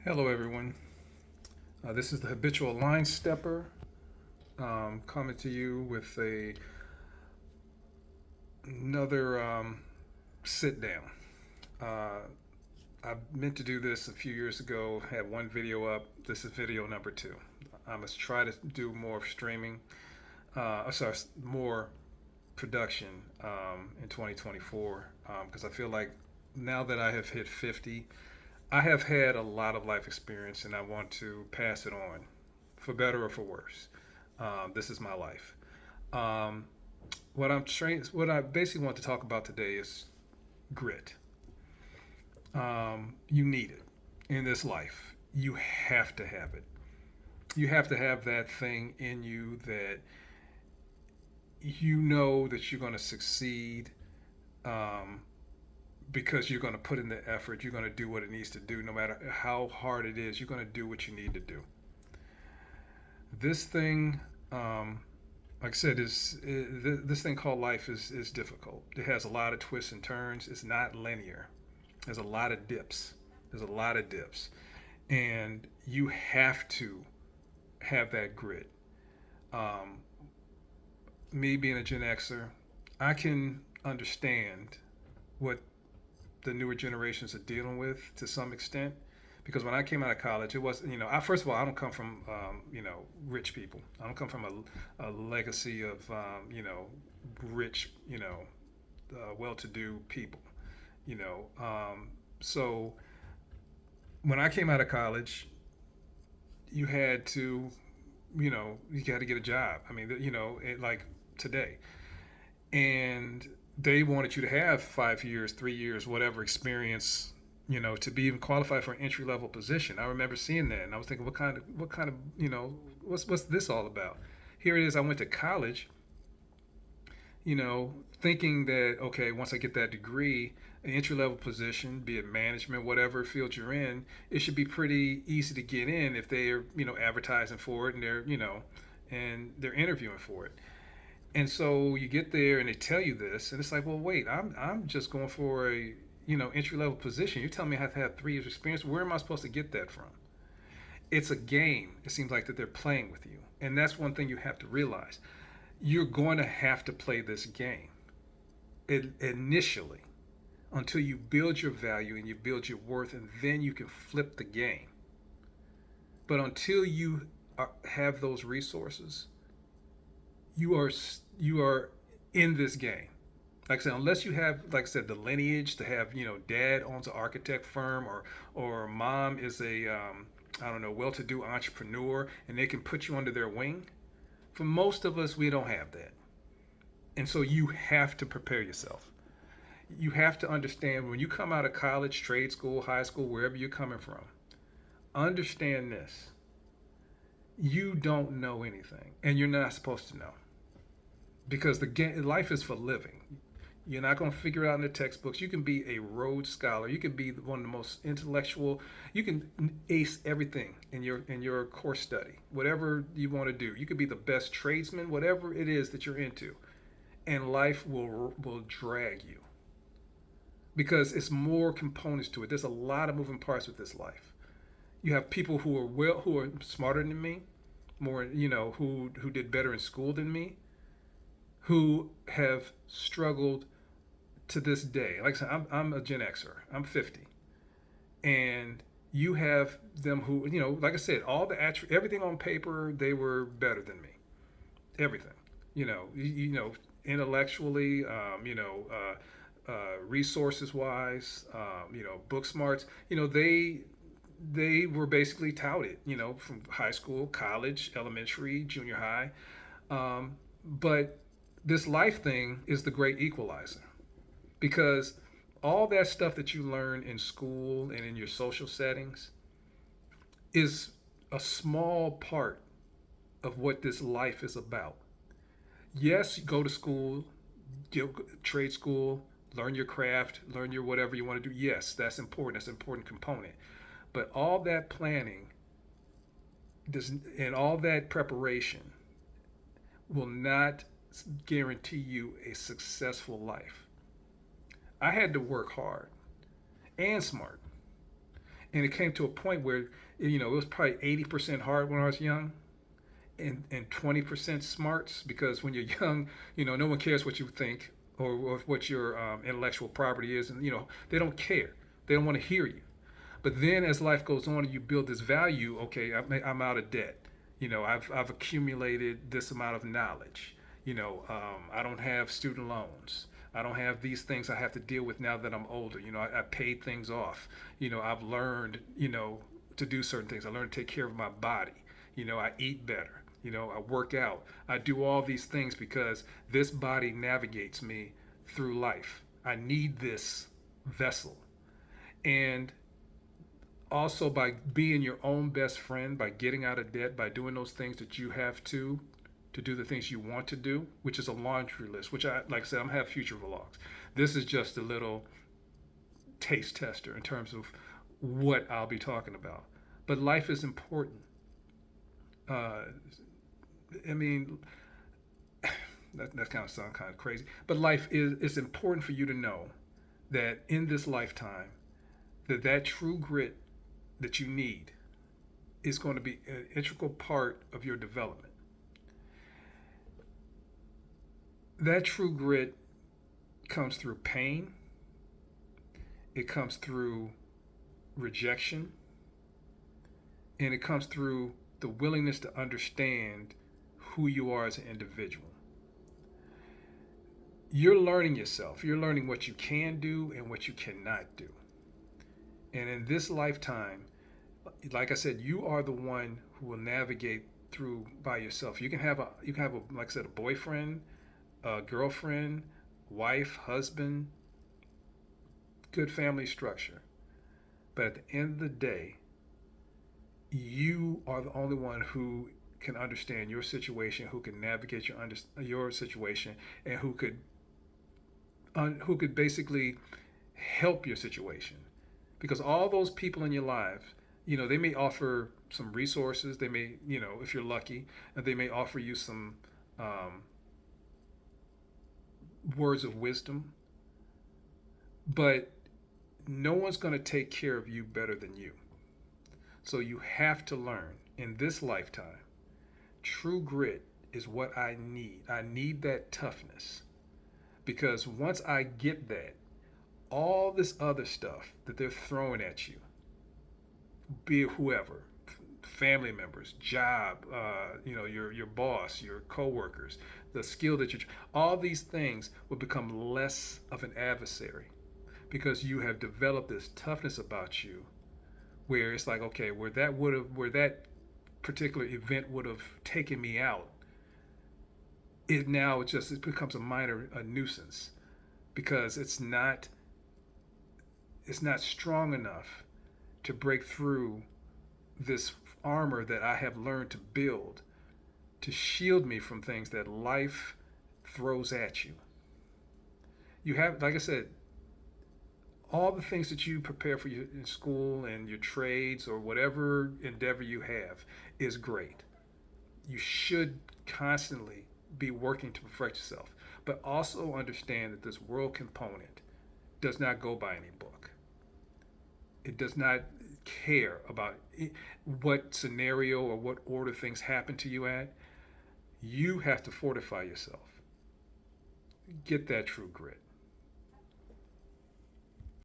Hello, everyone. This is the habitual line stepper coming to you with another sit down. Uh, I meant to do this a few years ago, had one video up. This is video number two. I must try to do more streaming, sorry, more production in 2024 because I feel like now that I have hit 50, I have had a lot of life experience and I want to pass it on for better or for worse. This is my life. Um, what I basically want to talk about today is grit. You need it in this life. You have to have it. You have to have that thing in you that you know that you're going to succeed um, because you're going to put in the effort. You're going to do what it needs to do, no matter how hard it is. You're going to do what you need to do. This thing, like I said, this thing called life is difficult. It has a lot of twists and turns. It's not linear. There's a lot of dips. There's a lot of dips, and you have to have that grit. Um, Me being a Gen Xer, I can understand what the newer generations are dealing with to some extent. Because when I came out of college, it was, I, first of all, I don't come from, rich people. I don't come from a legacy of, rich, well-to-do people, you know. So when I came out of college, you had to, you got to get a job. I mean, like today. And they wanted you to have 5 years, 3 years, whatever experience, to be even qualified for an entry level position. I remember seeing that, and I was thinking, what kind of, what's this all about? Here it is. I went to college, thinking that okay, once I get that degree, an entry level position, be it management, whatever field you're in, it should be pretty easy to get in if they're advertising for it and they're interviewing for it. And so you get there and they tell you this, and it's like, well, wait, I'm just going for a entry level position. You're telling me I have to have 3 years experience. Where am I supposed to get that from? It's a game. It seems like that they're playing with you, and that's one thing you have to realize. You're going to have to play this game initially until you build your value and you build your worth, and then you can flip the game. But until have those resources, you are you are in this game. Like I said, unless you have, like I said, the lineage to have, dad owns an architect firm or mom is a, I don't know, well-to-do entrepreneur, and they can put you under their wing. For most of us, we don't have that, and so you have to prepare yourself. You have to understand when you come out of college, trade school, high school, wherever you're coming from. Understand this: you don't know anything, and you're not supposed to know because life is for living. You're not going to figure it out in the textbooks. You can be a Rhodes Scholar. You can be one of the most intellectual. You can ace everything in your course study, whatever you want to do. You could be the best tradesman, whatever it is that you're into, and life will drag you because it's more components to it. There's a lot of moving parts with this life. You have people who are smarter than me, more who did better in school than me, who have struggled to this day. Like I said, I'm a Gen Xer. I'm 50, and you have them who like I said, all the everything on paper they were better than me. Everything, intellectually, resources wise, book smarts. They were basically touted, from high school, college, elementary, junior high. But this life thing is the great equalizer because all that stuff that you learn in school and in your social settings is a small part of what this life is about. Yes, go to school, trade school, learn your craft, learn your whatever you want to do. Yes, that's important. That's an important component. But all that planning and all that preparation will not guarantee you a successful life. I had to work hard and smart. And it came to a point where, it was probably 80% hard when I was young, and 20% smarts, because when you're young, no one cares what you think, or what your intellectual property is, and they don't care. They don't want to hear you. But then as life goes on and you build this value, okay, I'm out of debt. I've accumulated this amount of knowledge. I don't have student loans. I don't have these things I have to deal with now that I'm older. I paid things off. I've learned, to do certain things. I learned to take care of my body. I eat better. I work out. I do all these things because this body navigates me through life. I need this vessel. And also, by being your own best friend, by getting out of debt, by doing those things that you have to do the things you want to do, which is a laundry list, which like I said, I'm have future vlogs. This is just a little taste tester in terms of what I'll be talking about. But life is important. I mean, that kind of sounds kind of crazy, but life is, it's important for you to know that in this lifetime, that true grit that you need is going to be an integral part of your development. That true grit comes through pain, it comes through rejection, and it comes through the willingness to understand who you are as an individual. You're learning yourself. You're learning what you can do and what you cannot do. And in this lifetime, like I said, you are the one who will navigate through by yourself. You can have a like I said, a boyfriend, a girlfriend, wife, husband, good family structure. But at the end of the day, you are the only one who can understand your situation, who can navigate your situation, and who could basically help your situation. Because all those people in your life, they may offer some resources. They may, if you're lucky, and they may offer you some words of wisdom. But no one's going to take care of you better than you. So you have to learn in this lifetime. True grit is what I need. I need that toughness. Because once I get that, all this other stuff that they're throwing at you, be it whoever, family members, job, your boss, your coworkers, the skill that all these things will become less of an adversary, because you have developed this toughness about you, where it's like, okay, where that particular event would have taken me out, it becomes a nuisance, because it's not strong enough to break through this armor that I have learned to build to shield me from things that life throws at you. You have, like I said, all the things that you prepare for in school and your trades or whatever endeavor you have is great. You should constantly be working to perfect yourself, but also understand that this world component does not go by any book. It does not care about what scenario or what order things happen to you at. You have to fortify yourself. Get that true grit.